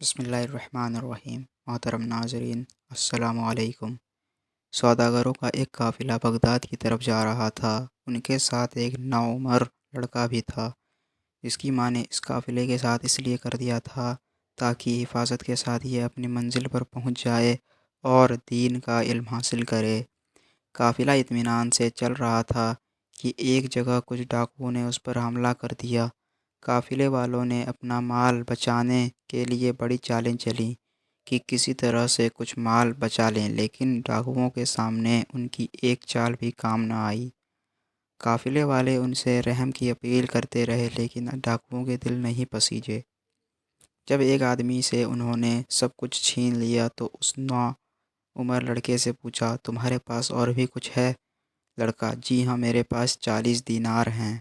بسم اللہ الرحمن الرحیم۔ محترم ناظرین، السلام علیکم۔ سوداگروں کا ایک قافلہ بغداد کی طرف جا رہا تھا۔ ان کے ساتھ ایک نوعمر لڑکا بھی تھا، جس کی ماں نے اس قافلے کے ساتھ اس لیے کر دیا تھا تاکہ حفاظت کے ساتھ یہ اپنی منزل پر پہنچ جائے اور دین کا علم حاصل کرے۔ قافلہ اطمینان سے چل رہا تھا کہ ایک جگہ کچھ ڈاکوؤں نے اس پر حملہ کر دیا۔ قافلے والوں نے اپنا مال بچانے کے لیے بڑی چالیں چلیں کہ کسی طرح سے کچھ مال بچا لیں، لیکن ڈاکوؤں کے سامنے ان کی ایک چال بھی کام نہ آئی۔ قافلے والے ان سے رحم کی اپیل کرتے رہے، لیکن ڈاکوؤں کے دل نہیں پسیجے۔ جب ایک آدمی سے انہوں نے سب کچھ چھین لیا تو اس نوعمر لڑکے سے پوچھا، تمہارے پاس اور بھی کچھ ہے؟ لڑکا: جی ہاں، میرے پاس 40 دینار ہیں۔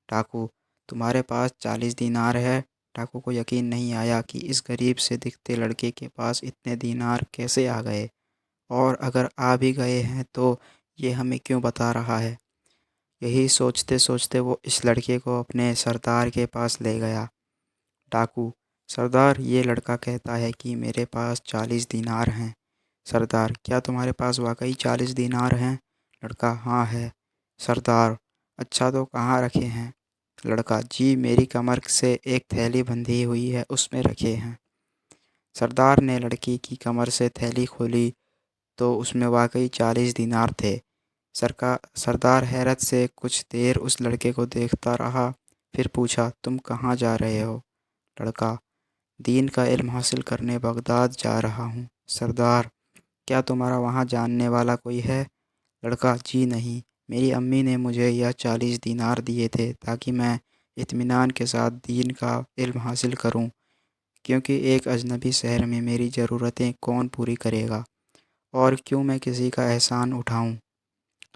ڈاکو: تمہارے پاس 40 دینار ہے؟ ڈاکو کو یقین نہیں آیا کہ اس غریب سے دکھتے لڑکے کے پاس اتنے دینار کیسے آ گئے، اور اگر آ بھی گئے ہیں تو یہ ہمیں کیوں بتا رہا ہے۔ یہی سوچتے سوچتے وہ اس لڑکے کو اپنے سردار کے پاس لے گیا۔ ڈاکو: سردار، یہ لڑکا کہتا ہے کہ میرے پاس 40 دینار ہیں۔ سردار: کیا تمہارے پاس واقعی 40 دینار ہیں؟ لڑکا: ہاں ہے۔ سردار: اچھا، تو کہاں رکھے ہیں؟ لڑکا: جی میری کمر سے ایک تھیلی بندھی ہوئی ہے، اس میں رکھے ہیں۔ سردار نے لڑکی کی کمر سے تھیلی کھولی تو اس میں واقعی 40 دینار تھے۔ سردار حیرت سے کچھ دیر اس لڑکے کو دیکھتا رہا، پھر پوچھا، تم کہاں جا رہے ہو؟ لڑکا: دین کا علم حاصل کرنے بغداد جا رہا ہوں۔ سردار: کیا تمہارا وہاں جاننے والا کوئی ہے؟ لڑکا: جی نہیں، میری امی نے مجھے یہ 40 دینار دیے تھے تاکہ میں اطمینان کے ساتھ دین کا علم حاصل کروں، کیونکہ ایک اجنبی شہر میں میری ضرورتیں کون پوری کرے گا، اور کیوں میں کسی کا احسان اٹھاؤں۔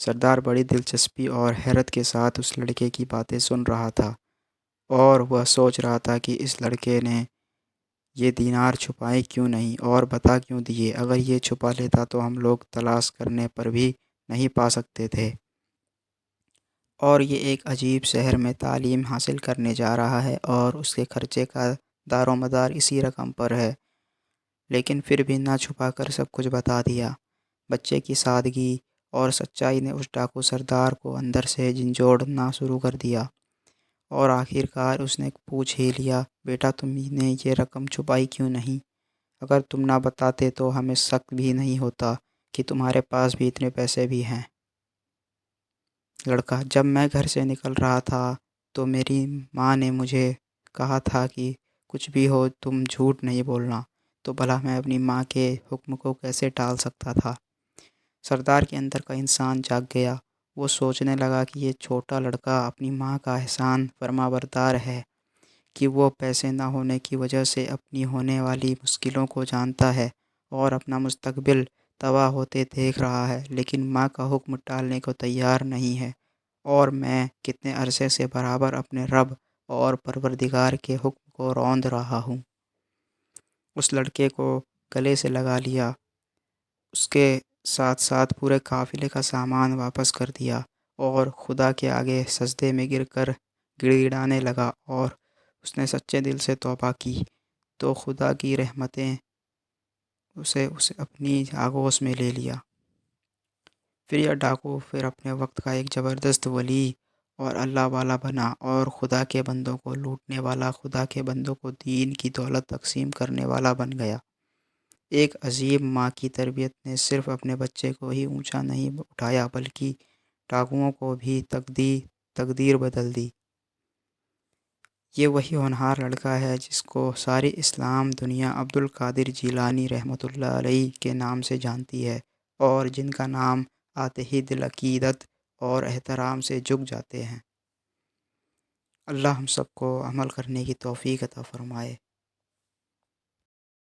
سردار بڑی دلچسپی اور حیرت کے ساتھ اس لڑکے کی باتیں سن رہا تھا، اور وہ سوچ رہا تھا کہ اس لڑکے نے یہ دینار چھپائے کیوں نہیں اور بتا کیوں دیے۔ اگر یہ چھپا لیتا تو ہم لوگ تلاش کرنے پر بھی نہیں پا سکتے تھے، اور یہ ایک عجیب شہر میں تعلیم حاصل کرنے جا رہا ہے اور اس کے خرچے کا دار و مدار اسی رقم پر ہے، لیکن پھر بھی نہ چھپا کر سب کچھ بتا دیا۔ بچے کی سادگی اور سچائی نے اس ڈاکو سردار کو اندر سے جھنجھوڑنا شروع کر دیا، اور آخر کار اس نے پوچھ ہی لیا، بیٹا تم نے یہ رقم چھپائی کیوں نہیں؟ اگر تم نہ بتاتے تو ہمیں شک بھی نہیں ہوتا کہ تمہارے پاس بھی اتنے پیسے بھی ہیں۔ لڑکا: جب میں گھر سے نکل رہا تھا تو میری ماں نے مجھے کہا تھا کہ کچھ بھی ہو تم جھوٹ نہیں بولنا، تو بھلا میں اپنی ماں کے حکم کو کیسے ٹال سکتا تھا۔ سردار کے اندر کا انسان جاگ گیا۔ وہ سوچنے لگا کہ یہ چھوٹا لڑکا اپنی ماں کا احسان فرما بردار ہے، کہ وہ پیسے نہ ہونے کی وجہ سے اپنی ہونے والی مشکلوں کو جانتا ہے اور اپنا مستقبل تباہ ہوتے دیکھ رہا ہے، لیکن ماں کا حکم ٹالنے کو تیار نہیں ہے، اور میں کتنے عرصے سے برابر اپنے رب اور پروردگار کے حکم کو روند رہا ہوں۔ اس لڑکے کو گلے سے لگا لیا، اس کے ساتھ ساتھ پورے قافلے کا سامان واپس کر دیا، اور خدا کے آگے سجدے میں گر کر گڑ گڑانے لگا، اور اس نے سچے دل سے توبہ کی تو خدا کی رحمتیں اسے اپنی آغوش میں لے لیا۔ پھر یہ ڈاکو اپنے وقت کا ایک زبردست ولی اور اللہ والا بنا، اور خدا کے بندوں کو لوٹنے والا، خدا کے بندوں کو دین کی دولت تقسیم کرنے والا بن گیا۔ ایک عظیم ماں کی تربیت نے صرف اپنے بچے کو ہی اونچا نہیں اٹھایا، بلکہ ڈاکوؤں کو بھی تقدیر بدل دی۔ یہ وہی ہونہار لڑکا ہے جس کو ساری اسلام دنیا عبد القادر جیلانی رحمۃ اللہ علیہ کے نام سے جانتی ہے، اور جن کا نام آتے ہی دل عقیدت اور احترام سے جھک جاتے ہیں۔ اللہ ہم سب کو عمل کرنے کی توفیق عطا فرمائے۔